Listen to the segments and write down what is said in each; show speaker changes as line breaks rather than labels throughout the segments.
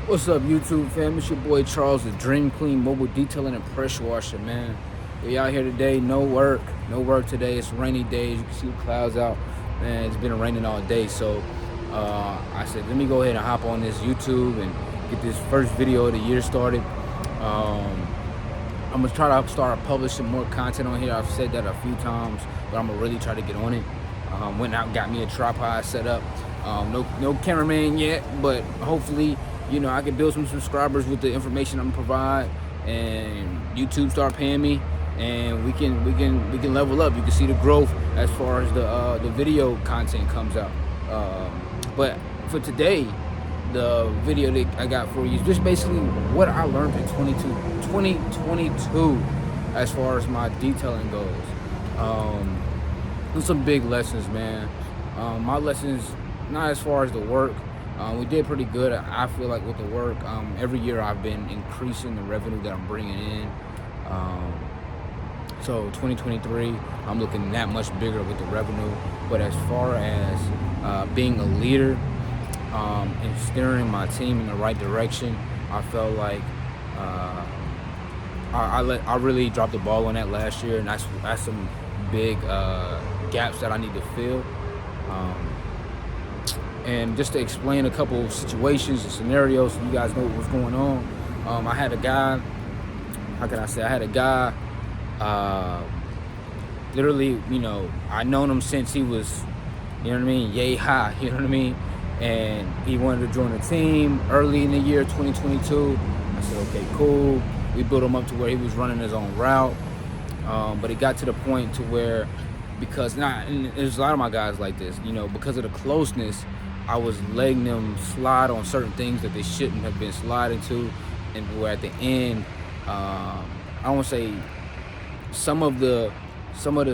What's up, YouTube fam? It's your boy Charles, the Dream Clean Mobile Detailing and Pressure Washer, man. We out here today, no work today. It's a rainy day. You can see the clouds out, man. It's been raining all day, so I said, let me go ahead and hop on this YouTube and get this first video of the year started. I'm gonna try to start publishing more content on here. I've said that a few times, but I'm gonna really try to get on it. Went out, got me a tripod set up. No cameraman yet, but hopefully, I can build some subscribers with the information I'm gonna provide, and YouTube start paying me, and we can level up. You can see the growth as far as the video content comes out. But for today, the video that I got for you is just basically what I learned in 2022 as far as my detailing goes. There's some big lessons, man. My lessons, not as far as the work. We did pretty good. I feel like with the work, every year I've been increasing the revenue that I'm bringing in. So 2023, I'm looking that much bigger with the revenue. But as far as being a leader and steering my team in the right direction, I felt like I really dropped the ball on that last year, and that's some big gaps that I need to fill. And just to explain a couple situations and scenarios so you guys know what's going on. I had a guy, how can I say, literally, I known him since he was, yay high, you know what I mean? And he wanted to join the team early in the year 2022. I said, okay, cool. We built him up to where he was running his own route. But it got to the point to where, and there's a lot of my guys like this, because of the closeness, I was letting them slide on certain things that they shouldn't have been sliding to, and where at the end, I don't want to say some of the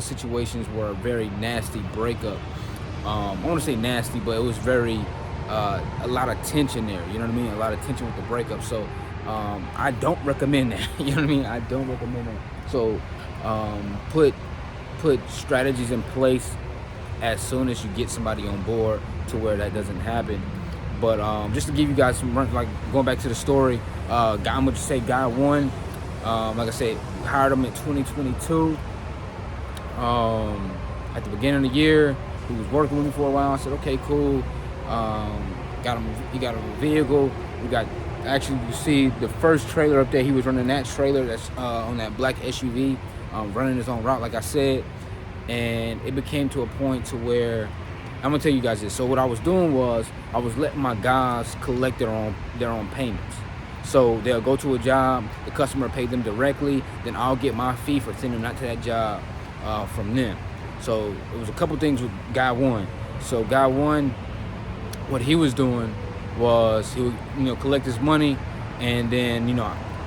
situations were a very nasty breakup. I want to say nasty, but it was very a lot of tension there. You know what I mean? A lot of tension with the breakup. So I don't recommend that. You know what I mean? I don't recommend that. So put strategies in place as soon as you get somebody on board to where that doesn't happen. But just to give you guys some, like, going back to the story, guy one, like I said, hired him in 2022. At the beginning of the year, he was working with me for a while. I said, okay, cool. He got a vehicle. You see the first trailer up there. He was running that trailer that's on that black SUV, running his own route, like I said. And it became to a point to where, I'm gonna tell you guys this. So what I was doing was I was letting my guys collect their own payments. So they'll go to a job, the customer pay them directly, then I'll get my fee for sending them out to that job from them. So it was a couple things with guy one. So guy one, what he was doing was he would collect his money, and then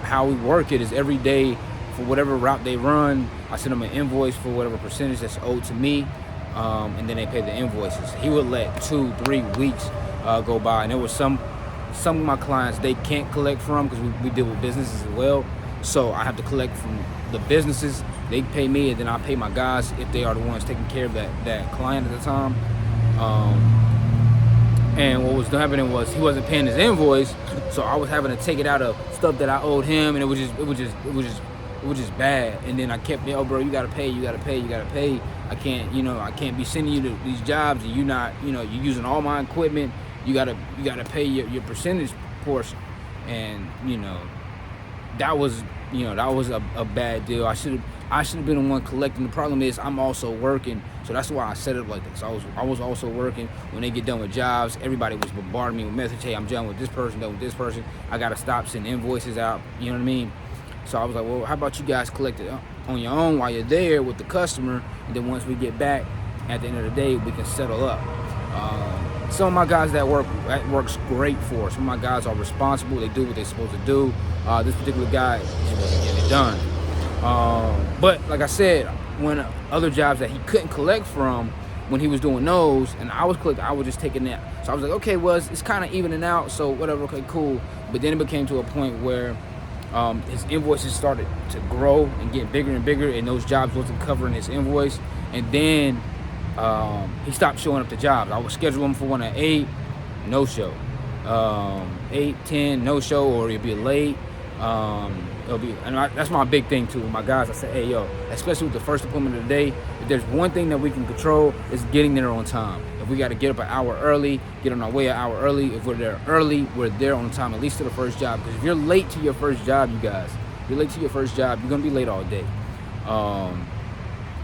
how we work it is every day for whatever route they run, I send them an invoice for whatever percentage that's owed to me, and then they pay the invoices. He would let 2-3 weeks go by, and there was some of my clients they can't collect from because we deal with businesses as well. So I have to collect from the businesses. They pay me, and then I pay my guys if they are the ones taking care of that client at the time. And what was happening was he wasn't paying his invoice, so I was having to take it out of stuff that I owed him, and it was just bad. And then I kept, bro, you gotta pay. I can't be sending you to these jobs, and you're using all my equipment. You gotta pay your percentage portion. And that was a bad deal. I should have been the one collecting. The problem is I'm also working, so that's why I set it up like this. I was also working. When they get done with jobs, everybody was bombarding me with messages. Hey, I'm done with this person. I gotta stop sending invoices out. You know what I mean? So I was like, well, how about you guys collect it on your own while you're there with the customer, and then once we get back at the end of the day, we can settle up. Some of my guys that works great for us. Some of my guys are responsible. They do what they're supposed to do. This particular guy just wasn't getting it done. But like I said, when other jobs that he couldn't collect from, when he was doing those and I was collecting, I was just taking that. So I was like, okay, well, it's kind of evening out, so whatever, okay, cool. But then it became to a point where his invoices started to grow and get bigger and bigger, and those jobs wasn't covering his invoice. And then he stopped showing up to jobs. I would schedule him for one at 8, no show. 8, 10, no show, or you'll be late. That's my big thing too with my guys. I say, hey, yo, especially with the first appointment of the day, if there's one thing that we can control, is getting there on time. If we got to get up an hour early, get on our way an hour early. If we're there early, we're there on time, at least to the first job. Because if you're late to your first job, you guys, you're late to your first job, you're gonna be late all day.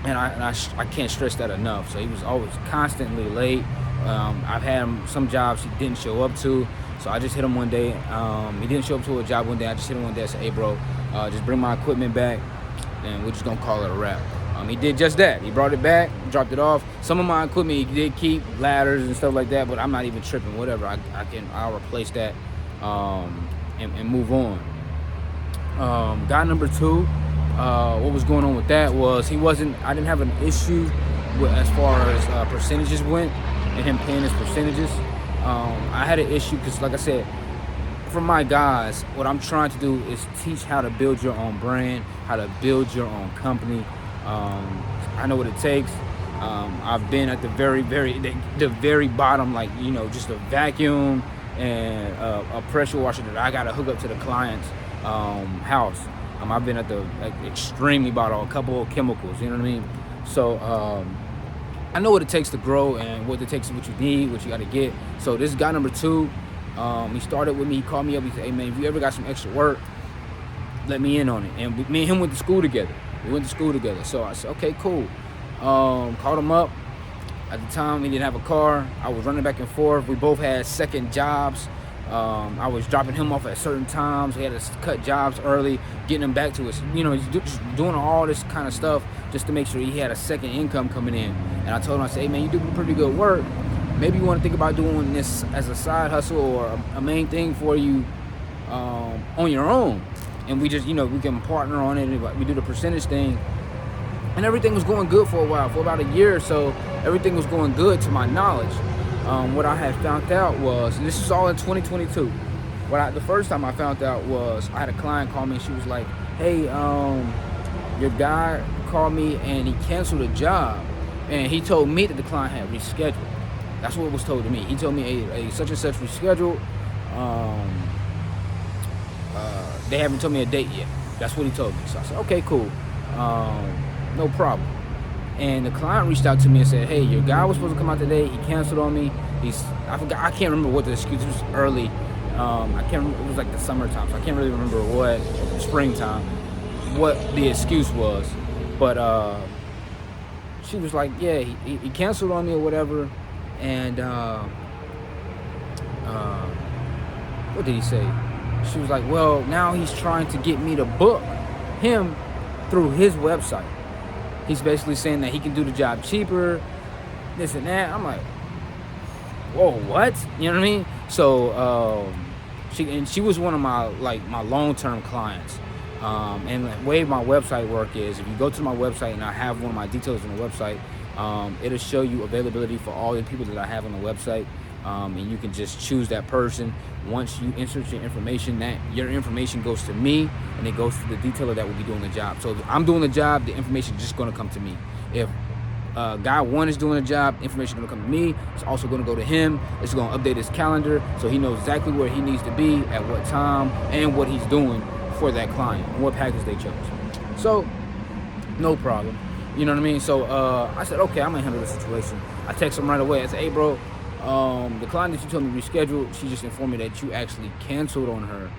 And I can't stress that enough. So he was always constantly late. I've had him some jobs he didn't show up to. So I just hit him one day. He didn't show up to a job one day. I just hit him one day. I said, hey, bro, just bring my equipment back, and we're just going to call it a wrap. He did just that. He brought it back, dropped it off. Some of my equipment he did keep, ladders and stuff like that, but I'm not even tripping. Whatever. I'll replace that and move on. Guy number 2, what was going on with that was I didn't have an issue as far as percentages went and him paying his percentages. I had an issue because, like I said, for my guys, what I'm trying to do is teach how to build your own brand, how to build your own company. I know what it takes. I've been at the very bottom, like, just a vacuum and a pressure washer that I got to hook up to the client's house. I've been at the extremely bottom, a couple of chemicals, you know what I mean? So I know what it takes to grow and what it takes, what you need, what you got to get. So this guy number 2, he started with me. He called me up. He said, hey, man, if you ever got some extra work, let me in on it. And me and him went to school together. So I said, okay, cool. Called him up. At the time, he didn't have a car. I was running back and forth. We both had second jobs. I was dropping him off at certain times. We had to cut jobs early, getting him back to us. He's just doing all this kind of stuff just to make sure he had a second income coming in. And I told him, I said, hey, man, you do pretty good work. Maybe you want to think about doing this as a side hustle or a main thing for you on your own. And we just, we can partner on it. We do the percentage thing. And everything was going good for a while. For about a year or so, everything was going good to my knowledge. What I had found out was, and this is all in 2022. The first time I found out was I had a client call me and she was like, hey, your guy called me and he canceled a job. And he told me that the client had rescheduled. That's what was told to me. He told me a such and such rescheduled. They haven't told me a date yet. That's what he told me. So I said, okay, cool. No problem. And the client reached out to me and said, hey, your guy was supposed to come out today. He canceled on me. I can't remember what the excuse. It was early. I can't remember. It was like the summertime, so I can't really remember springtime, what the excuse was. But she was like, yeah, he canceled on me or whatever. And what did he say? She was like, well, now he's trying to get me to book him through his website. He's basically saying that he can do the job cheaper, this and that. I'm like, whoa, what? You know what I mean? So she was one of my long-term clients. And the way my website work is, if you go to my website and I have one of my details on the website, it'll show you availability for all the people that I have on the website. And you can just choose that person. Once you insert your information, that your information goes to me and it goes to the detailer that will be doing the job. So if I'm doing the job, the information is just going to come to me. If guy 1 is doing a job, information is going to come to me. It's also going to go to him. It's going to update his calendar so he knows exactly where he needs to be at what time and what he's doing for that client and what package they chose. So no problem. You know what I mean? So I said, okay, I'm going to handle the situation. I text him right away. I said, hey, bro, the client that you told me rescheduled, she just informed me that you actually canceled on her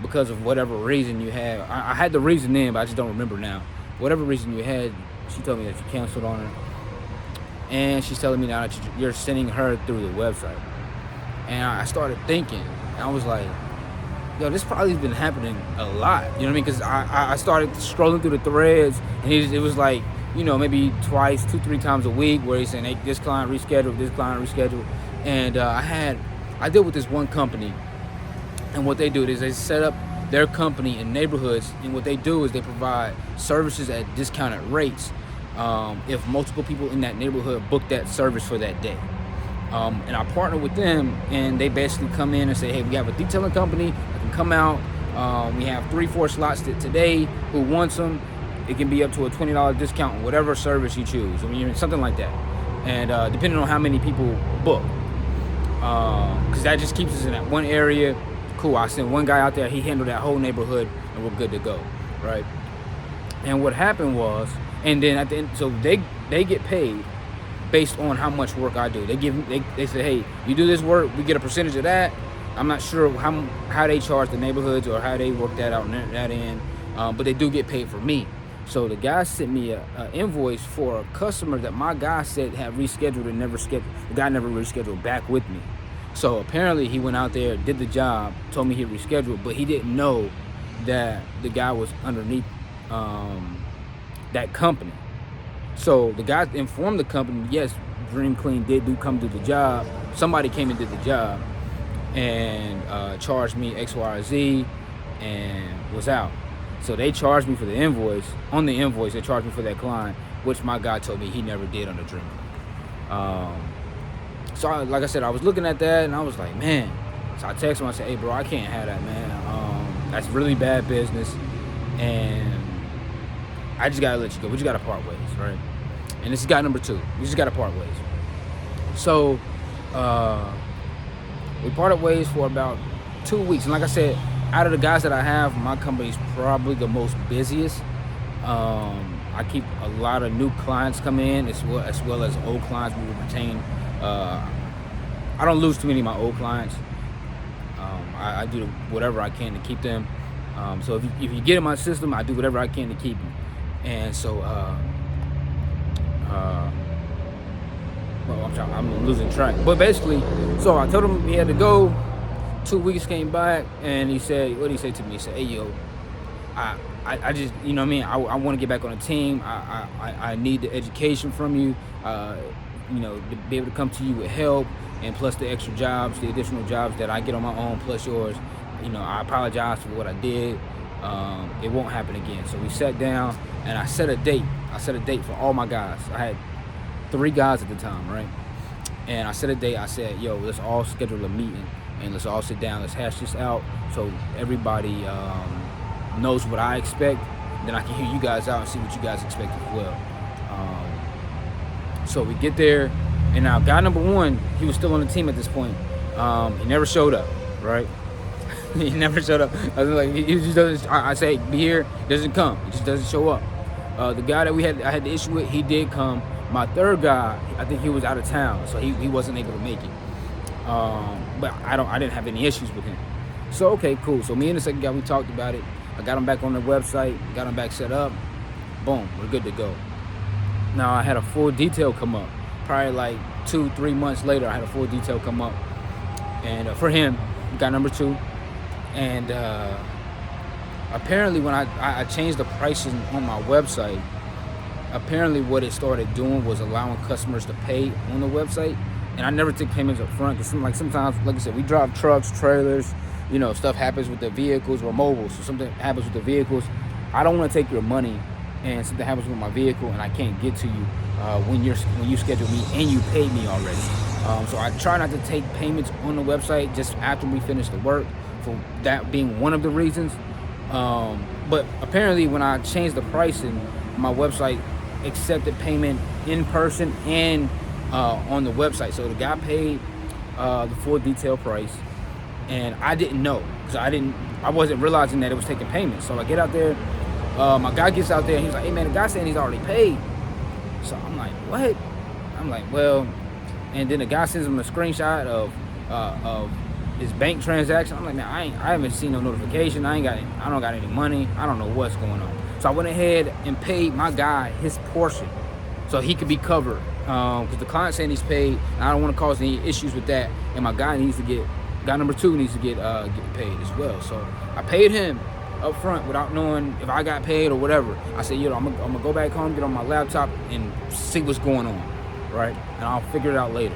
because of whatever reason you had. I had the reason then, but I just don't remember now. Whatever reason you had, she told me that you canceled on her. And she's telling me now that you're sending her through the website. And I started thinking, and I was like, yo, this probably has been happening a lot. You know what I mean? Because I started scrolling through the threads, and it was like, maybe twice, 2-3 times a week where he's saying, hey, this client rescheduled. And I deal with this one company, and what they do is they set up their company in neighborhoods, and what they do is they provide services at discounted rates if multiple people in that neighborhood book that service for that day. And I partner with them, and they basically come in and say, hey, we have a detailing company that can come out. We have 3-4 slots today. Who wants them? It can be up to a $20 discount on whatever service you choose. Something like that. And depending on how many people book. because that just keeps us in that one area. Cool, I sent one guy out there, he handled that whole neighborhood, and we're good to go, right? And what happened was, and then at the end, so they get paid based on how much work I do. They say, hey, you do this work, we get a percentage of that. I'm not sure how they charge the neighborhoods or how they work that out on that end, but they do get paid for me. So the guy sent me a invoice for a customer that my guy said had rescheduled and never scheduled. The guy never rescheduled back with me. So apparently he went out there, did the job, told me he rescheduled, but he didn't know that the guy was underneath that company. So the guy informed the company, yes, Dream Clean did come do the job. Somebody came and did the job and charged me X, Y, or Z and was out. So they charged me for the invoice. On the invoice, they charged me for that client, which my guy told me he never did on the Dream Clean. So like I said, I was looking at that and I was like, man. So I texted him, I said, hey bro, I can't have that, man. That's really bad business and I just gotta let you go. We just gotta part ways, right? And this is guy number 2. We just gotta part ways. So we parted ways for about 2 weeks. And like I said, out of the guys that I have, my company's probably the most busiest. I keep a lot of new clients come in as well as old clients we retain. I don't lose too many of my old clients. I do whatever I can to keep them. So if you get in my system, I do whatever I can to keep them. And so, I'm losing track. But basically, so I told him he had to go. 2 weeks came by, and he said, what did he say to me? He said, hey, yo, I just, you know what I mean? I want to get back on the team. I need the education from you, you know, to be able to come to you with help, and plus the extra jobs, the additional jobs that I get on my own, plus yours. You know, I apologize for what I did. It won't happen again. So we sat down, and I set a date. I set a date for all my guys. I had 3 guys at the time, right? And I set a date. I said, yo, let's all schedule a meeting, and let's all sit down. Let's hash this out so everybody knows what I expect. Then I can hear you guys out and see what you guys expect as well. So we get there, and now guy number 1, he was still on the team at this point. He never showed up, right? He never showed up. I was like, he just doesn't. I say, be here, doesn't come. He just doesn't show up. The guy that I had the issue with, he did come. My 3rd guy, I think he was out of town, so he wasn't able to make it. But I didn't have any issues with him. So okay, cool. So me and the 2nd guy, we talked about it. I got him back on the website, got him back set up. Boom, we're good to go. Now I had a full detail come up. Probably like 2-3 months later, I had a full detail come up. And for him, guy number 2. And apparently when I changed the pricing on my website, apparently what it started doing was allowing customers to pay on the website. And I never take payments up front because sometimes, like I said, we drive trucks, trailers, you know, stuff happens with the vehicles or mobile. So something happens with the vehicles. I don't want to take your money and something happens with my vehicle and I can't get to you when you schedule me and you paid me already. So I try not to take payments on the website just after we finish the work, for that being one of the reasons. But apparently when I changed the pricing, my website accepted payment in person and on the website. So the guy paid the full detail price, and I didn't know because I wasn't realizing that it was taking payment. So I get out there, my guy gets out there and he's like, hey man, the guy's saying he's already paid. So I'm like, what? I'm like, well, and then the guy sends him a screenshot of his bank transaction. I'm like, man, I haven't seen no notification. I don't got any money. I don't know what's going on. So I went ahead and paid my guy his portion so he could be covered. Because the client's saying he's paid, and I don't want to cause any issues with that. And my guy number 2 needs to get paid as well. So I paid him up front without knowing if I got paid or whatever. I said, you know, I'm gonna go back home, get on my laptop, and see what's going on, right? And I'll figure it out later.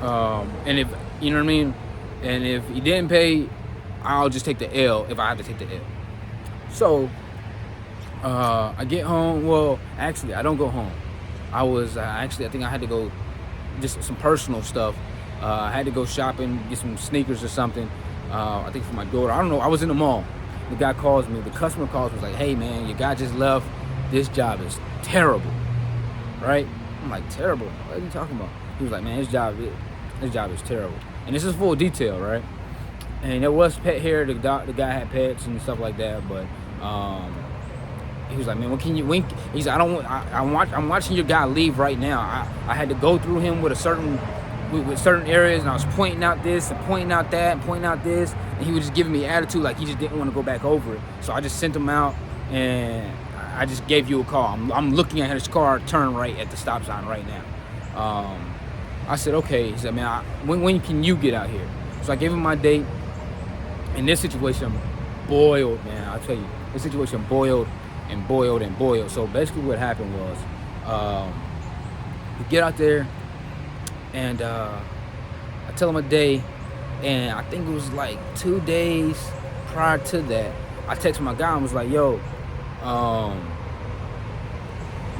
And if you know what I mean, and if he didn't pay, I'll just take the L if I have to take the L. So I get home. Well, actually, I don't go home. I was I think I had to go just some personal stuff. I had to go shopping, get some sneakers or something. I think for my daughter. I don't know. I was in the mall. The guy calls me. The customer calls me. Was like, hey man, your guy just left. This job is terrible, right? I'm like, terrible? What are you talking about? He was like, man, his job. This job is terrible. And this is full detail, right? And there was pet hair. The guy had pets and stuff like that, but he was like, man, he said, I'm watching your guy leave right now. I had to go through him with certain areas, and I was pointing out this and pointing out that and pointing out this, and he was just giving me attitude like he just didn't want to go back over it. So I just sent him out, and I just gave you a call. I'm looking at his car turn right at the stop sign right now. I said, okay. He said, man, when can you get out here? So I gave him my date, and this situation boiled, man. I'll tell you, this situation boiled and boiled and boiled. So basically what happened was, we get out there, and I tell him a day, and I think it was like 2 days prior to that, I texted my guy and was like, yo,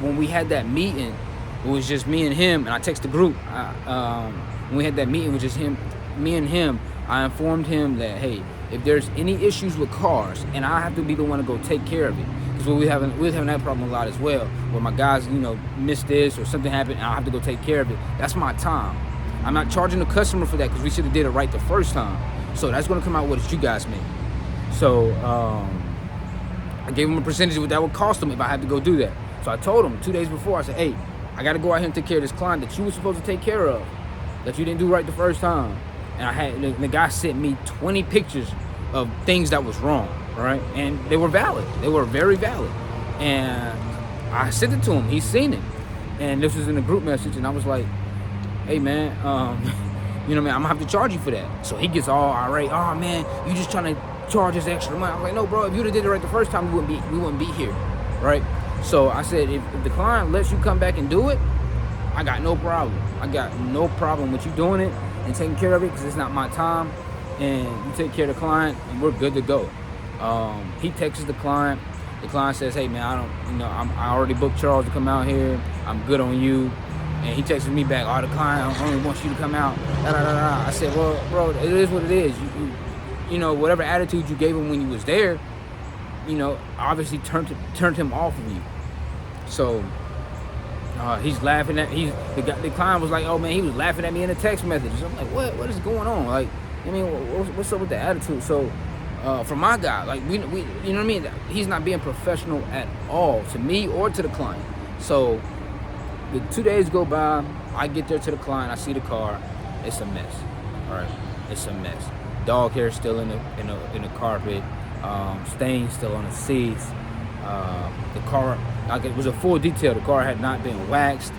when we had that meeting, it was just me and him, and I texted the group. When we had that meeting, it was just me and him. I informed him that, hey, if there's any issues with cars, and I have to be the one to go take care of it, because we was having that problem a lot as well, where my guys, missed this or something happened, and I have to go take care of it. That's my time. I'm not charging the customer for that because we should have did it right the first time. So that's going to come out what you guys make. So I gave him a percentage of what that would cost him if I had to go do that. So I told him 2 days before, I said, hey, I got to go out here and take care of this client that you were supposed to take care of, that you didn't do right the first time. And the guy sent me 20 pictures of things that was wrong, right? And they were valid. They were very valid. And I sent it to him. He's seen it. And this was in a group message, and I was like, hey, man, I'm going to have to charge you for that. So he gets all irate. Oh, man, you just trying to charge us extra money. I'm like, no, bro, if you would have did it right the first time, we wouldn't be here, right? So I said, if the client lets you come back and do it, I got no problem. I got no problem with you doing it and taking care of it, because it's not my time. And you take care of the client, and we're good to go. He texts the client. The client says, hey, man, I already booked Charles to come out here. I'm good on you. And he texted me back, the client only wants you to come out. I said, well, bro, it is what it is. You whatever attitude you gave him when you was there, obviously turned him off of you. So he's laughing at the client was like, oh man, he was laughing at me in a text message. So I'm like, what is going on? Like, what's up with the attitude? So for my guy, like we you know what I mean? He's not being professional at all to me or to the client. So the 2 days go by, I get there to the client, I see the car, it's a mess. All right, it's a mess. Dog hair still in the carpet, stains still on the seats. The car, like, it was a full detail. The car had not been waxed,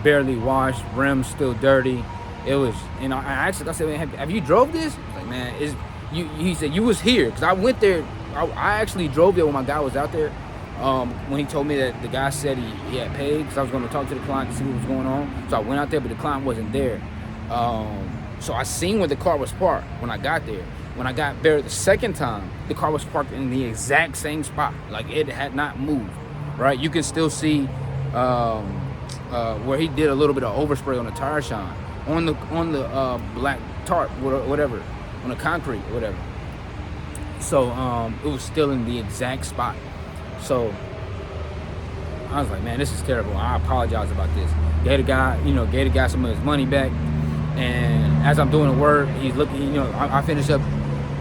barely washed, rims still dirty. It was, I said, man, have you drove this? Like, man, he said, you was here, because I went there. I actually drove there when my guy was out there. When he told me that the guy said he had paid, because I was going to talk to the client to see what was going on. So I went out there, but the client wasn't there. So I seen where the car was parked when I got there. When I got there the second time, the car was parked in the exact same spot. Like, it had not moved, right? You can still see where he did a little bit of overspray on the tire shine, on the black tarp, whatever, on the concrete, whatever. So it was still in the exact spot. So I was like, man, this is terrible. I apologize about this. Gave the guy some of his money back. And as I'm doing the work, he's looking, I finished up,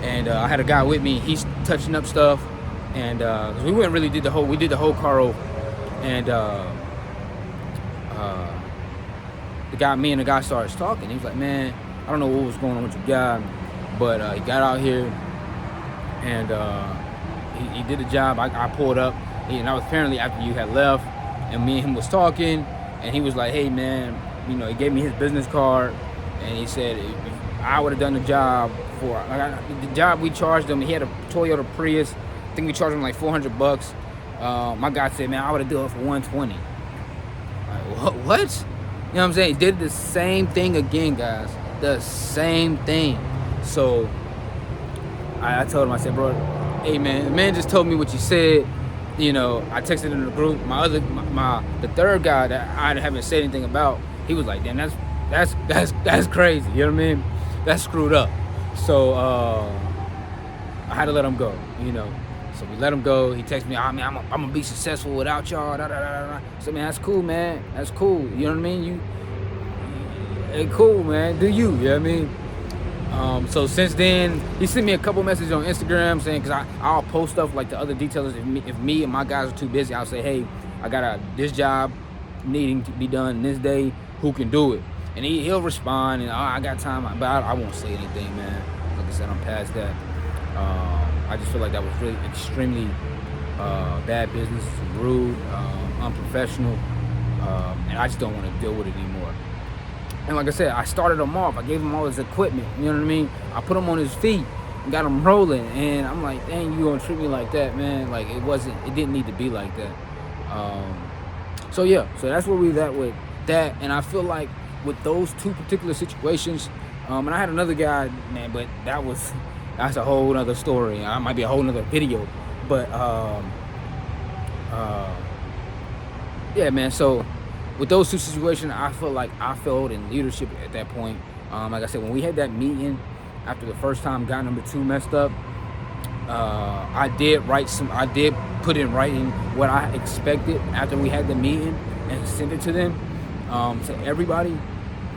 and I had a guy with me. He's touching up stuff, and cause we did the whole car over. And me and the guy started talking. He was like, man, I don't know what was going on with your guy, but he got out here, and he did the job. I pulled up, and I was apparently after you had left, and me and him was talking, and he was like, hey, man, he gave me his business card, and he said if I would have done the job the job we charged him. He had a Toyota Prius. I think we charged him like $400. My guy said, man, I would have done it for $120. Like, what? You know what I'm saying? He did the same thing again, guys. The same thing. So I told him, I said, bro, hey, man, the man just told me what you said. I texted in the group. The third guy that I haven't said anything about, he was like, damn, that's crazy. You know what I mean? That's screwed up. So I had to let him go. So we let him go. He texted me, I'm gonna be successful without y'all. Da, da, da, da. So, man, that's cool, man. That's cool. You know what I mean? Hey, cool, man. Do you? You know what I mean? So since then, he sent me a couple messages on Instagram saying, because I'll post stuff like the other detailers. If me and my guys are too busy, I'll say, hey, I got this job needing to be done this day. Who can do it? And he'll respond, and I got time, but I won't say anything, man. Like I said, I'm past that. I just feel like that was really extremely bad business, rude, unprofessional, and I just don't want to deal with it anymore. And like I said, I started him off. I gave him all his equipment. You know what I mean? I put him on his feet and got him rolling. And I'm like, dang, you gonna treat me like that, man? Like it didn't need to be like that. So yeah, so that's where we was at with that. And I feel like with those two particular situations, and I had another guy, man, but that's a whole other story. I might be a whole nother video. But yeah, man, so with those two situations, I feel like I failed in leadership at that point. Like I said, when we had that meeting after the first time guy number 2 messed up, I did put in writing what I expected after we had the meeting and sent it to them, to everybody.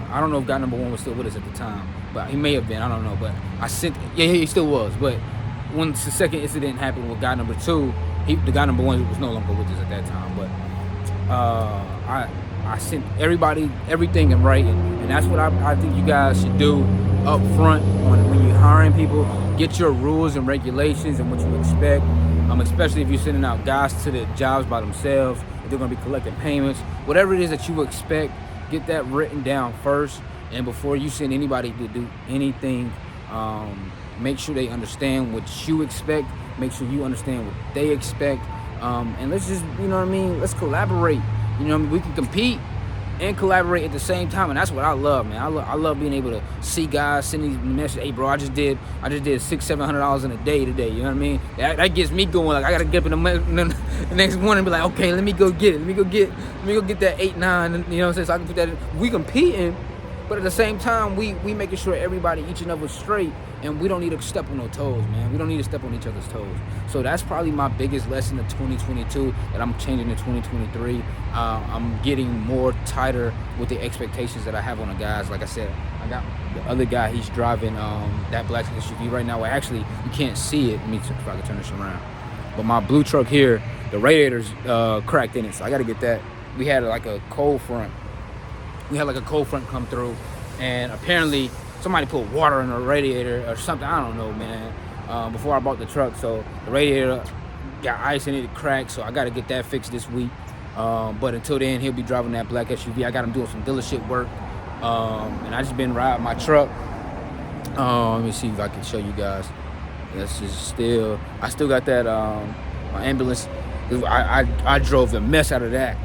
I don't know if guy number 1 was still with us at the time, but he may have been, I don't know. But I sent, yeah, he still was. But once the second incident happened with guy number 2, the guy number 1 was no longer with us at that time. But I sent everybody everything in writing, and that's what I think you guys should do up front when you're hiring people. Get your rules and regulations and what you expect, especially if you're sending out guys to the jobs by themselves, if they're going to be collecting payments, whatever it is that you expect, get that written down first. And before you send anybody to do anything, make sure they understand what you expect, make sure you understand what they expect, and let's just, you know what I mean, let's collaborate. You know what I mean? We can compete and collaborate at the same time, and that's what I love, man. I love being able to see guys send these messages. Hey, bro, I just did $600-700 in a day today. You know what I mean? That gets me going. Like I gotta get up in the next morning and be like, okay, let me go get it. Let me go get that 8-9. You know what I'm saying? So I can put that in. We competing, but at the same time, we making sure everybody, each and every straight, and we don't need to step on no toes, man. We don't need to step on each other's toes. So that's probably my biggest lesson of 2022 that I'm changing in 2023. I'm getting more tighter with the expectations that I have on the guys. Like I said, I got the other guy, he's driving that black SUV right now. Well, actually, you can't see it. Let me see if I can turn this around. But my blue truck here, the radiator's cracked in it, so I gotta get that. We had like a cold front. Come through, and apparently somebody put water in the radiator or something. I don't know, man. Before I bought the truck, so the radiator got ice in it, cracked. So I got to get that fixed this week. But until then, he'll be driving that black SUV. I got him doing some dealership work, and I just been riding my truck. Let me see if I can show you guys. That's just I still got that my ambulance. I drove the mess out of that.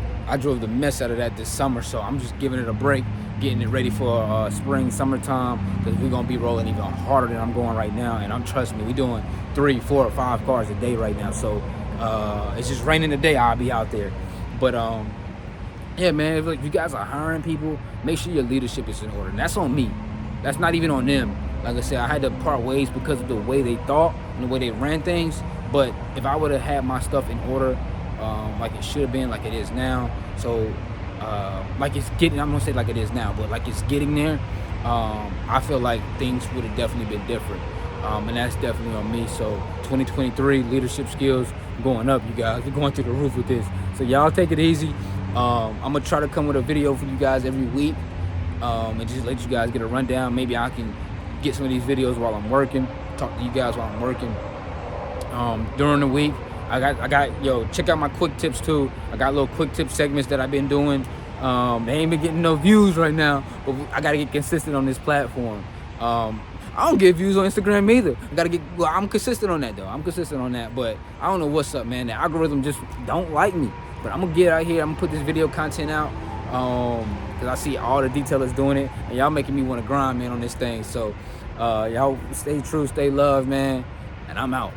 This summer, so I'm just giving it a break, getting it ready for spring, summertime, because we're gonna be rolling even harder than I'm going right now. And trust me, we're doing 3, 4, 5 cars a day right now. So it's just raining today, I'll be out there. But yeah, man, if you guys are hiring people, make sure your leadership is in order. And that's on me. That's not even on them. Like I said, I had to part ways because of the way they thought and the way they ran things. But if I would have had my stuff in order, like it should have been, like it is now. So, like it's getting, I'm gonna say like it is now, but like it's getting there. I feel like things would have definitely been different. And that's definitely on me. So 2023 leadership skills going up, you guys. We're going through the roof with this. So y'all take it easy. I'm gonna try to come with a video for you guys every week, and just let you guys get a rundown. Maybe I can get some of these videos while I'm working, talk to you guys while I'm working. During the week, I got check out my quick tips too. I got little quick tip segments that I've been doing. They ain't been getting no views right now, but I gotta get consistent on this platform. I don't get views on Instagram either. I'm consistent on that though. But I don't know what's up, man. The algorithm just don't like me. But I'm gonna get out here. I'm gonna put this video content out, cause I see all the detailers doing it, and y'all making me want to grind, man, on this thing. So y'all stay true, stay loved, man, and I'm out.